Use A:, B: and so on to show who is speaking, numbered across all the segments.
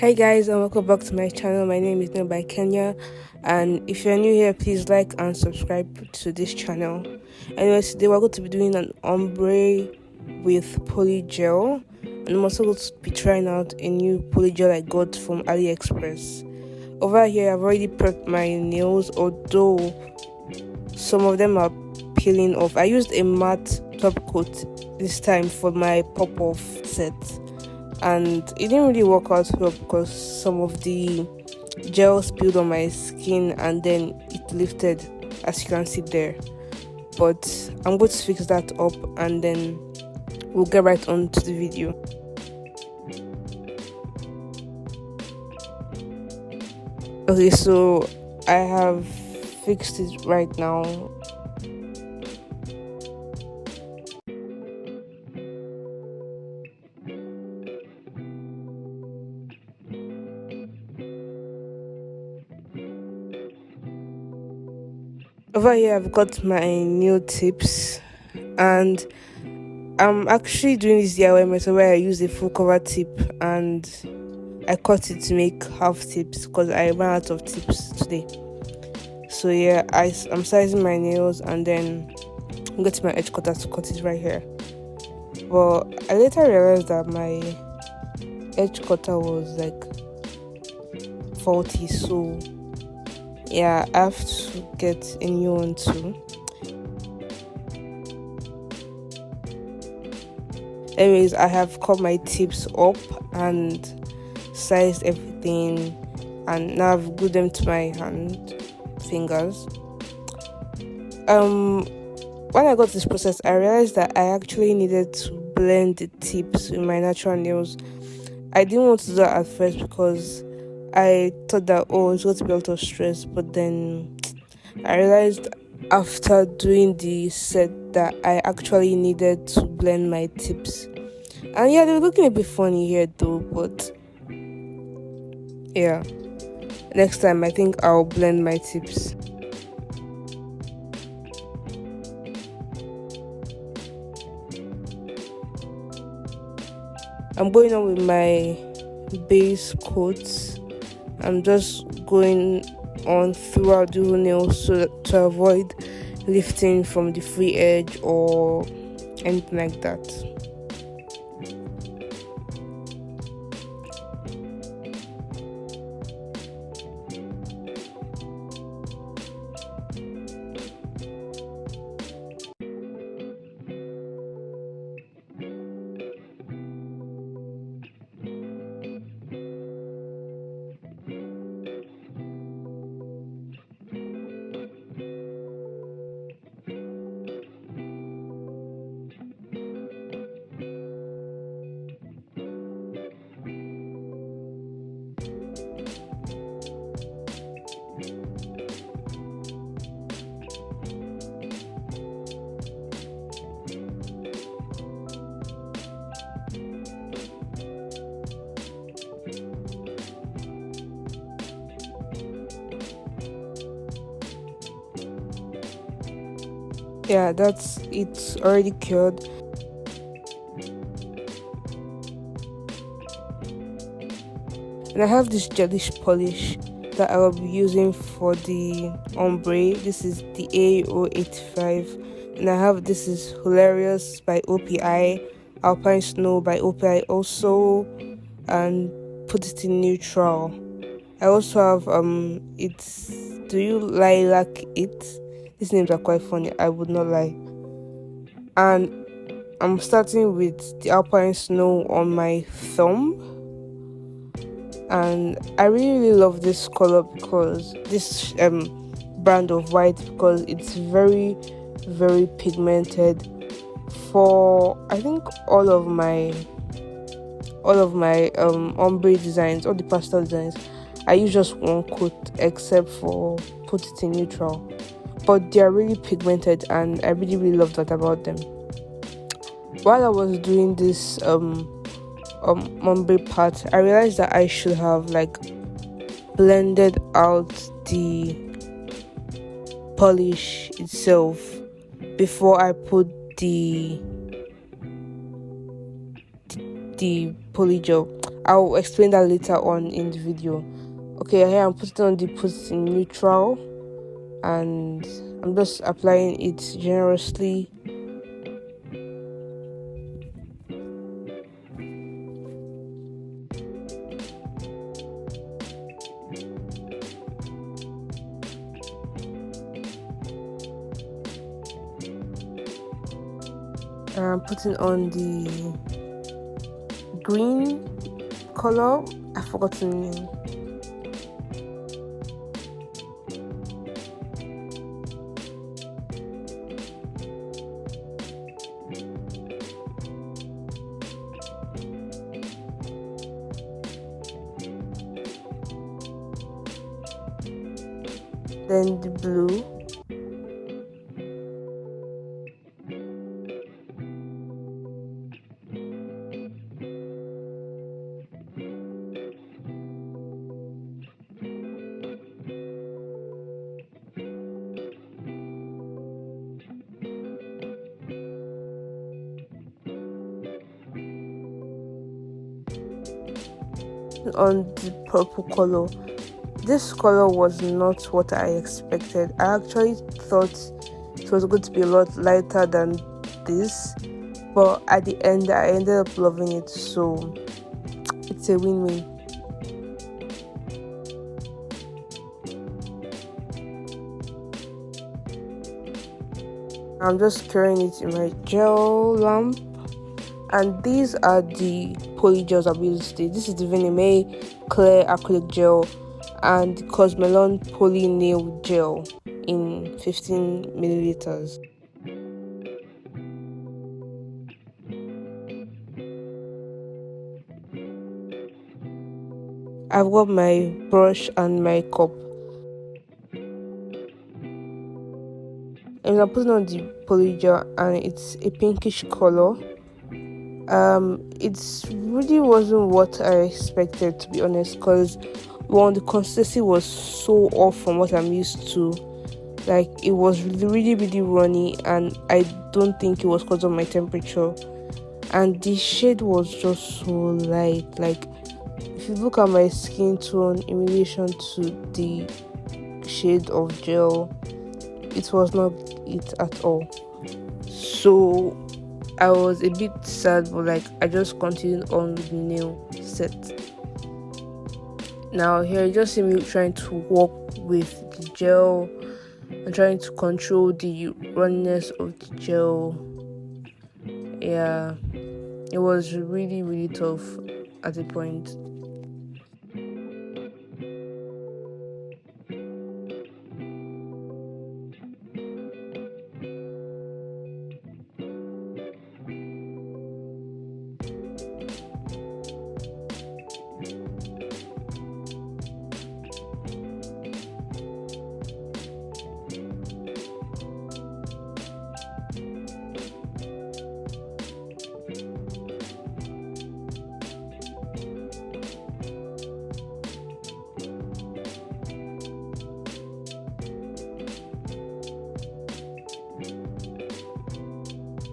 A: Hey guys, and welcome back to my channel. My name is Name by Kenya, and if you're new here, please like and subscribe to this channel. Anyways, today we're going to be doing an ombre with polygel, and I'm also going to be trying out a new polygel I got from AliExpress. Over here, I've already prepped my nails, although some of them are peeling off. I used a matte top coat this time for my pop-off set, and it didn't really work out well because some of the gel spilled on my skin and then it lifted, as you can see there. But I'm going to fix that up and then we'll get right on to the video. Okay, so I have fixed it right now. Over here I've got my nail tips, and I'm actually doing this DIY method where I use a full cover tip and I cut it to make half tips because I ran out of tips today. So yeah, I'm sizing my nails and then I'm getting my edge cutter to cut it right here. But I later realized that my edge cutter was like faulty, so yeah, I have to get a new one too. Anyways, I have cut my tips up and sized everything, and now I've glued them to my fingers. When I got this process, I realized that I actually needed to blend the tips with my natural nails. I didn't want to do that at first because I thought that it's going to be a lot of stress, but then I realized after doing the set that I actually needed to blend my tips. And yeah, they were looking a bit funny here though, but yeah, next time I think I'll blend my tips. I'm going on with my base coats. I'm just going on throughout the whole nail so to avoid lifting from the free edge or anything like that. Yeah, it's already cured. And I have this Gelish polish that I will be using for the ombre. This is the A085, and I have this is Hilarious by OPI, Alpine Snow by OPI also, and Put It in Neutral. I also have it's Do You Lilac It? These names are quite funny, I would not lie. And I'm starting with the Alpine Snow on my thumb. And I really love this color because this brand of white, because it's very, very pigmented. For I think all of my ombre designs, all the pastel designs, I use just one coat except for Put It in Neutral. But they are really pigmented and I really, really love that about them. While I was doing this ombre part, I realized that I should have like blended out the polish itself before I put the polygel. I'll explain that later on in the video. Okay, here I'm putting on the put in neutral, and I'm just applying it generously. And I'm putting on the green color. I forgot the name. Then the blue. On the purple color. This color was not what I expected. I actually thought it was going to be a lot lighter than this, but at the end I ended up loving it, so it's a win-win. I'm just curing it in my gel lamp, and these are the polygels I'll be using today. This is the Vinilisa clear acrylic gel and the Cosmelon poly nail gel in 15 milliliters. I've got my brush and my cup, and I'm putting on the polygel, and it's a pinkish color. It's really wasn't what I expected, to be honest, because one, the consistency was so off from what I'm used to. Like, it was really runny, and I don't think it was because of my temperature. And the shade was just so light. Like, if you look at my skin tone in relation to the shade of gel, it was not it at all. So I was a bit sad, but like I just continued on with the nail set. Now here you just see me trying to work with the gel and trying to control the runniness of the gel. Yeah, it was really tough at a point.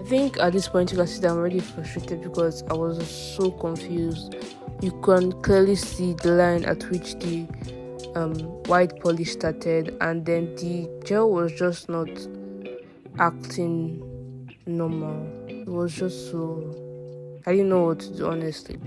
A: I think at this point you can see that I'm already frustrated because I was so confused. You can clearly see the line at which the white polish started, and then the gel was just not acting normal. It was just so, I didn't know what to do, honestly.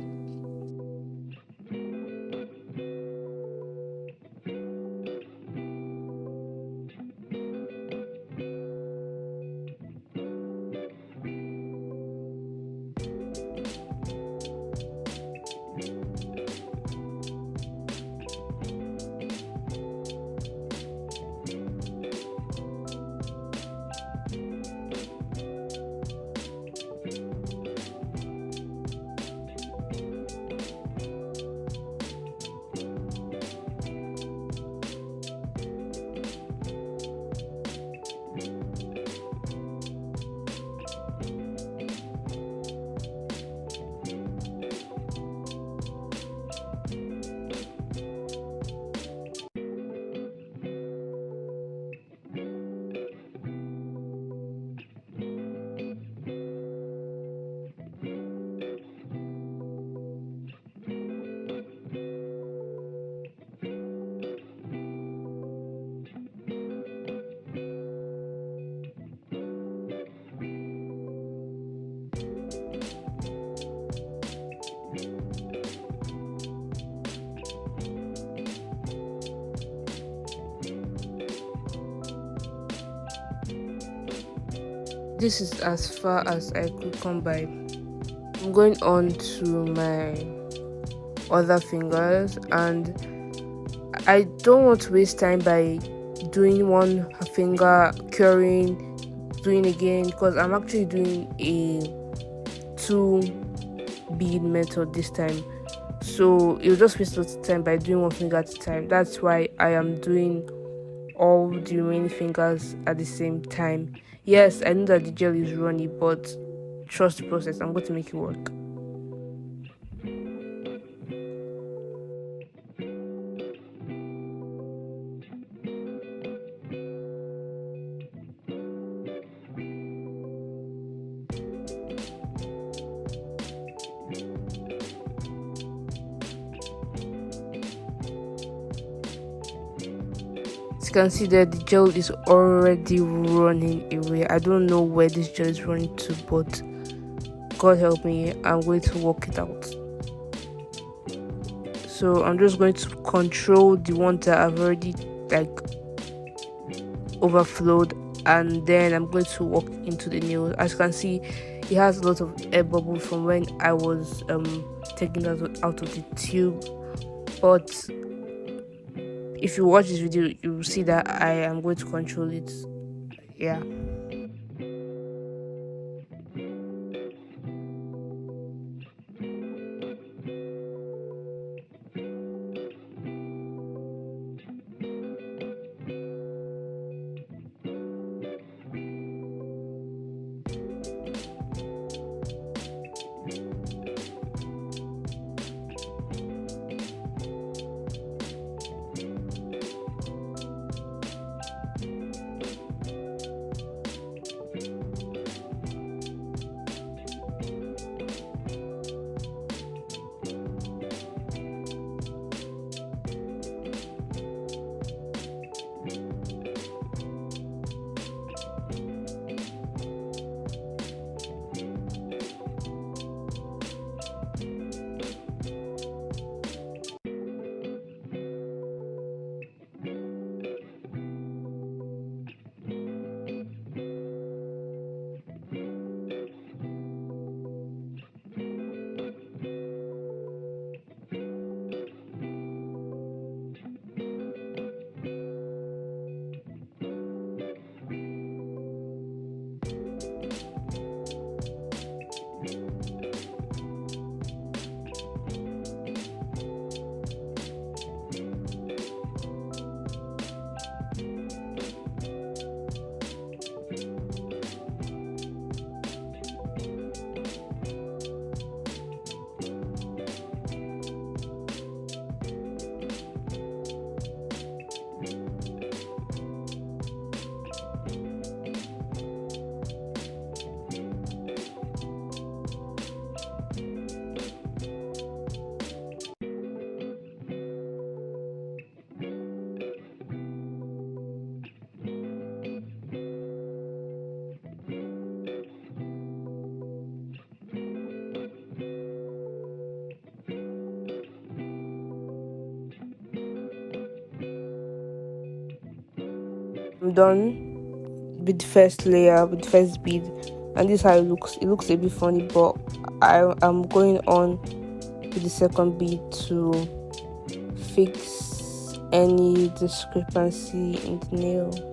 A: this is as far as I could come by. I'm going on to my other fingers, and I don't want to waste time by doing one finger, curing, doing again, because I'm actually doing a two bead method this time. So it'll just waste a lot of time by doing one finger at a time. That's why I am doing all the remaining fingers at the same time. Yes, I know that the gel is runny, but trust the process. I'm going to make it work. As you can see that the gel is already running away. I don't know where this gel is running to, but God help me, I'm going to work it out. So I'm just going to control the ones that I've already like overflowed, and then I'm going to walk into the nail. As you can see, it has a lot of air bubbles from when I was taking that out of the tube, but if you watch this video, you will see that I am going to control it. Yeah. I'm done with the first layer, with the first bead, and this is how it looks. It looks a bit funny, but I am going on with the second bead to fix any discrepancy in the nail.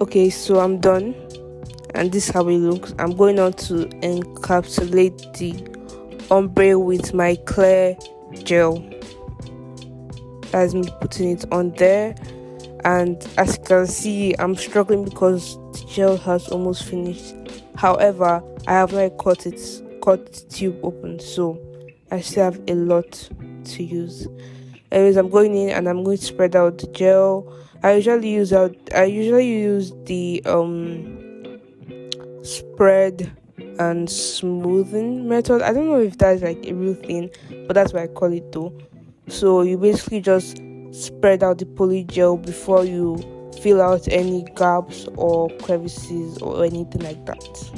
A: Okay, so I'm done, and this is how it looks. I'm going on to encapsulate the ombre with my clear gel. That's me putting it on there, and as you can see, I'm struggling because the gel has almost finished. However, I have not cut the tube open, so I still have a lot to use. Anyways, I'm going in and I'm going to spread out the gel. I usually use the spread and smoothing method. I don't know if that's like a real thing, but that's what I call it though. So you basically just spread out the polygel before you fill out any gaps or crevices or anything like that.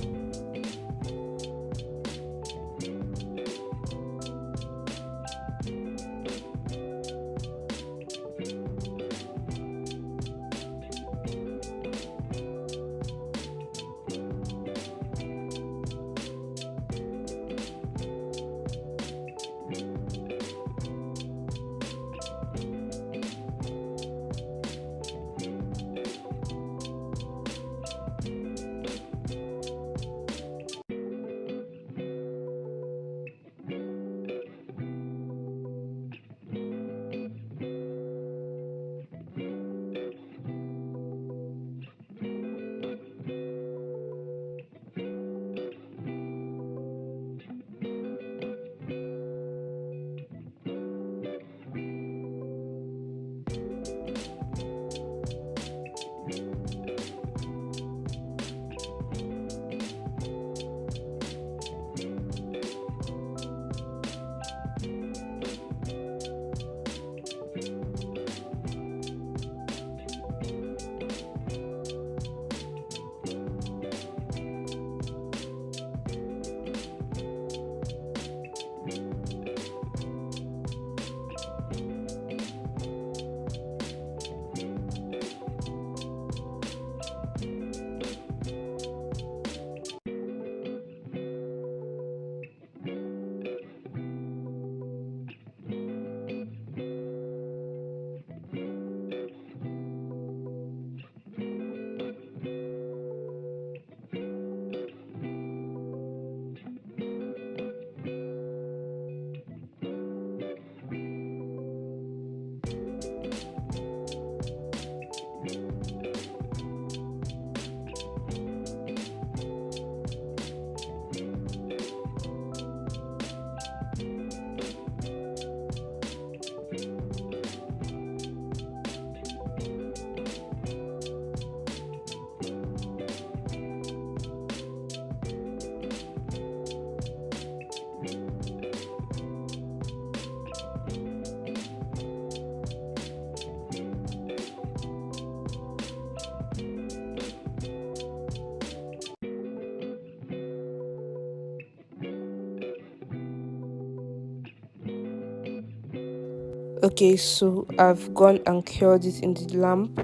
A: Okay, so I've gone and cured it in the lamp,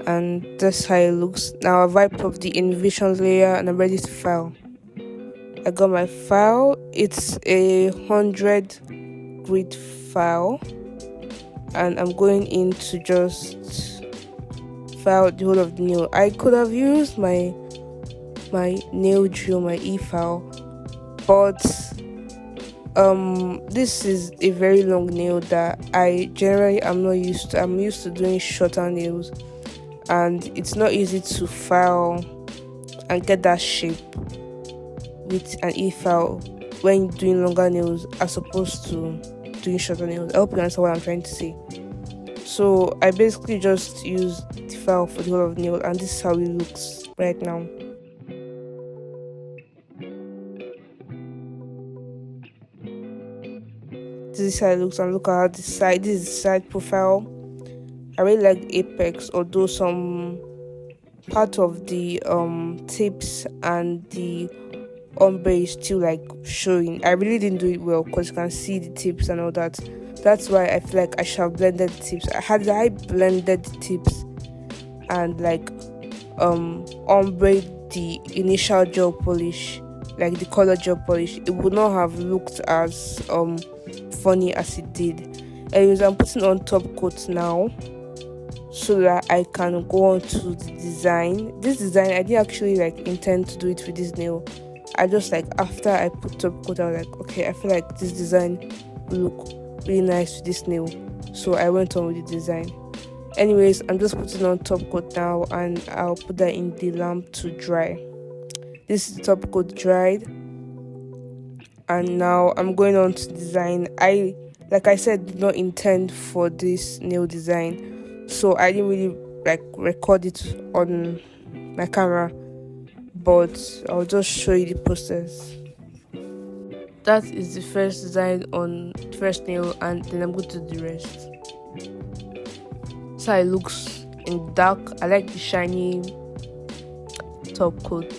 A: and that's how it looks. Now I've wiped off the invitation layer and I'm ready to file. I got my file. It's a 100 grit file, and I'm going in to just file the whole of the nail. I could have used my nail drill, my e-file, but this is a very long nail that I generally am not used to. I'm used to doing shorter nails, and it's not easy to file and get that shape with an e-file when doing longer nails as opposed to doing shorter nails. I hope you understand what I'm trying to say. So I basically just use the file for the whole of the nail, and this is how it looks right now. This is how it looks, and look at the side. This is the side profile. I really like the apex, although some part of the tips and the ombre is still like showing. I really didn't do it well because you can see the tips and all that. That's why I feel like I should have blended the tips. I blended the tips and like ombre the initial gel polish, like the color gel polish, it would not have looked as funny as it did. Anyways, I'm putting on top coat now, so that I can go on to the design. This design I didn't actually like intend to do it with this nail. I just like, after I put top coat, I was like, okay, I feel like this design will look really nice with this nail, so I went on with the design. Anyways, I'm just putting on top coat now, and I'll put that in the lamp to dry. This is top coat dried, and now I'm going on to design. I, like I said, did not intend for this nail design, so I didn't really like record it on my camera, but I'll just show you the process. That is the first design on first nail, and then I'm going to do the rest. So it looks in dark. I like the shiny top coat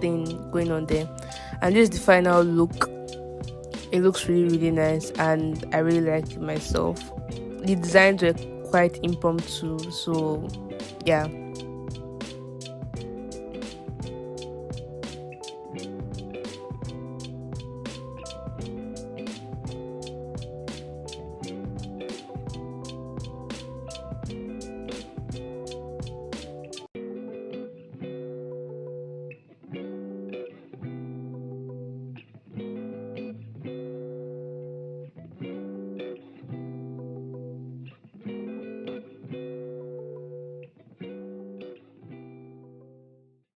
A: thing going on there, and this is the final look. It looks really nice, and I really like it myself. The designs were quite impromptu, so yeah.